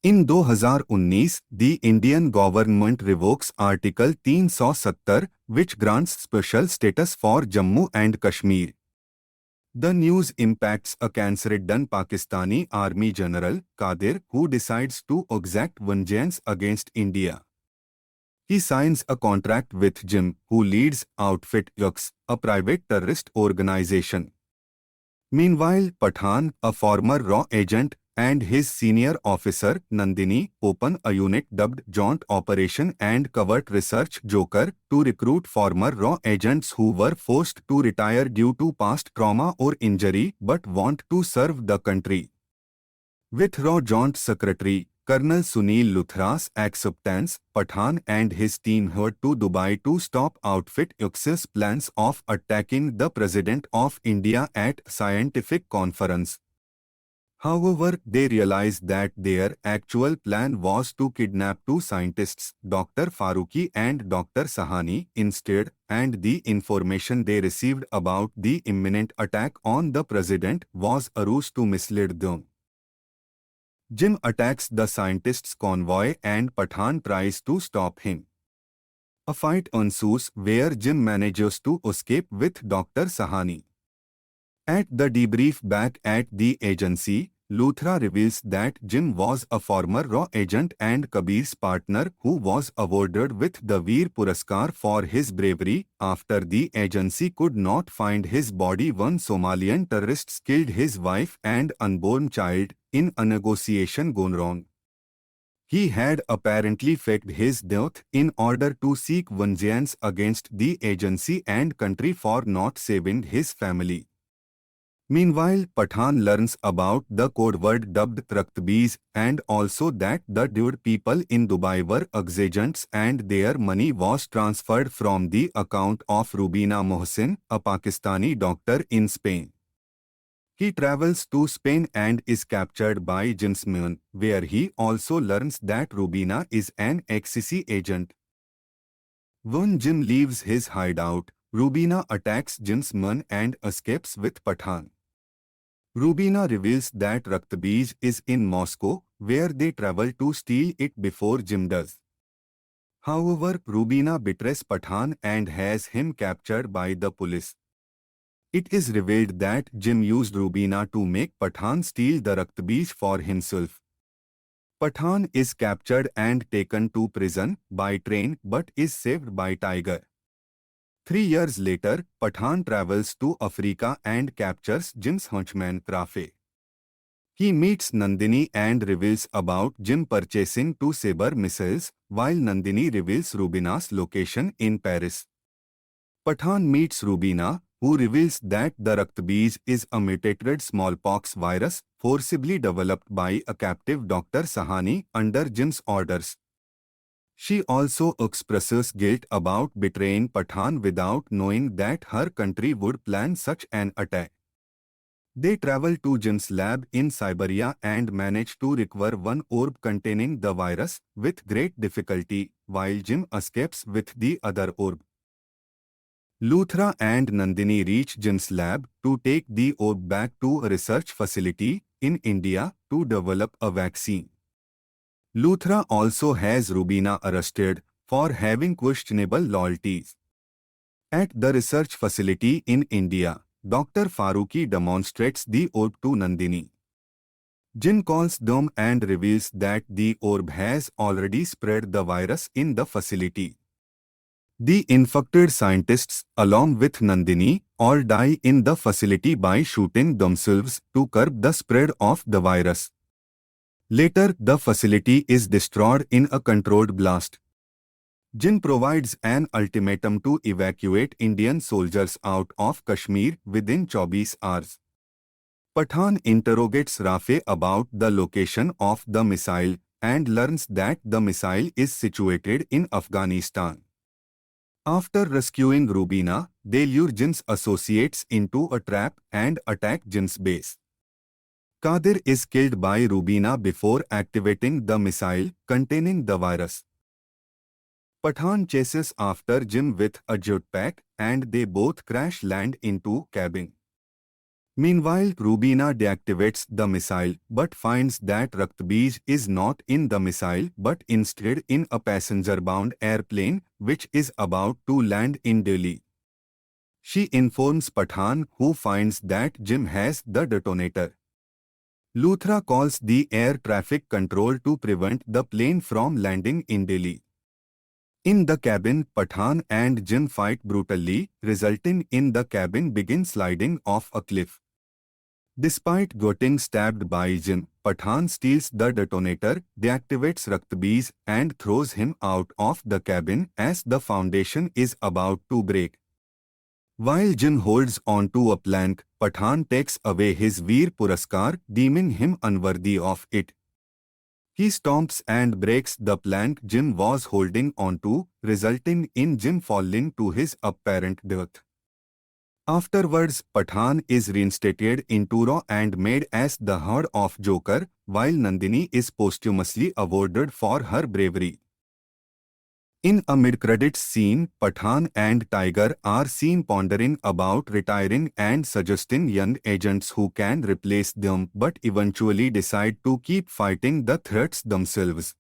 In 2019, the Indian government revokes Article 370, which grants special status for Jammu and Kashmir. The news impacts a cancer-ridden Pakistani Army General, Qadir, who decides to exact vengeance against India. He signs a contract with Jim, who leads Outfit Yux, a private terrorist organization. Meanwhile, Pathan, a former RAW agent, and his senior officer, Nandini, open a unit dubbed Joint Operation and Covert Research Joker to recruit former RAW agents who were forced to retire due to past trauma or injury but want to serve the country. With RAW Joint Secretary, Colonel Sunil Luthra's acceptance, Pathan and his team head to Dubai to stop Outfit Yux's plans of attacking the President of India at scientific conference. However, they realized that their actual plan was to kidnap two scientists, Dr. Faruqi and Dr. Sahani, instead, and the information they received about the imminent attack on the President was a ruse to mislead them. Jim attacks the scientists' convoy and Pathan tries to stop him. A fight ensues where Jim manages to escape with Dr. Sahani. At the debrief back at the agency, Luthra reveals that Jim was a former RAW agent and Kabir's partner who was awarded with the Veer Puraskar for his bravery after the agency could not find his body when Somalian terrorists killed his wife and unborn child in a negotiation gone wrong. He had apparently faked his death in order to seek vengeance against the agency and country for not saving his family. Meanwhile, Pathan learns about the code word dubbed Raktbees and also that the dead people in Dubai were ex-agents and their money was transferred from the account of Rubina Mohsin, a Pakistani doctor in Spain. He travels to Spain and is captured by Jim's men, where he also learns that Rubina is an ecstasy agent. When Jim leaves his hideout, Rubina attacks Jim's men and escapes with Pathan. Rubina reveals that Raktbeej is in Moscow, where they travel to steal it before Jim does. However, Rubina betrays Pathan and has him captured by the police. It is revealed that Jim used Rubina to make Pathan steal the Raktbeej for himself. Pathan is captured and taken to prison by train but is saved by Tiger. 3 years later, Pathan travels to Africa and captures Jim's henchman Rafe. He meets Nandini and reveals about Jim purchasing 2 Sabre missiles, while Nandini reveals Rubina's location in Paris. Pathan meets Rubina, who reveals that the Raktbeej is a mutated smallpox virus forcibly developed by a captive Dr. Sahani under Jim's orders. She also expresses guilt about betraying Pathan without knowing that her country would plan such an attack. They travel to Jim's lab in Siberia and manage to recover one orb containing the virus with great difficulty, while Jim escapes with the other orb. Luthra and Nandini reach Jim's lab to take the orb back to a research facility in India to develop a vaccine. Luthra also has Rubina arrested for having questionable loyalties. At the research facility in India, Dr. Faruqi demonstrates the orb to Nandini. Jin calls them and reveals that the orb has already spread the virus in the facility. The infected scientists, along with Nandini, all die in the facility by shooting themselves to curb the spread of the virus. Later, the facility is destroyed in a controlled blast. Jin provides an ultimatum to evacuate Indian soldiers out of Kashmir within 24 hours. Pathan interrogates Rafe about the location of the missile and learns that the missile is situated in Afghanistan. After rescuing Rubina, they lure Jin's associates into a trap and attack Jin's base. Qadir is killed by Rubina before activating the missile containing the virus. Pathan chases after Jim with a jetpack and they both crash land into cabin. Meanwhile, Rubina deactivates the missile but finds that Raktbij is not in the missile but instead in a passenger-bound airplane which is about to land in Delhi. She informs Pathan, who finds that Jim has the detonator. Luthra calls the air traffic control to prevent the plane from landing in Delhi. In the cabin, Pathan and Jim fight brutally, resulting in the cabin begin sliding off a cliff. Despite getting stabbed by Jim, Pathan steals the detonator, deactivates Raktbij and throws him out of the cabin as the foundation is about to break. While Jim holds on to a plank, Pathan takes away his Veer Puraskar, deeming him unworthy of it. He stomps and breaks the plank Jim was holding onto, resulting in Jim falling to his apparent death. Afterwards, Pathan is reinstated into Raw and made as the head of Joker, while Nandini is posthumously awarded for her bravery. In a mid-credits scene, Pathan and Tiger are seen pondering about retiring and suggesting young agents who can replace them but eventually decide to keep fighting the threats themselves.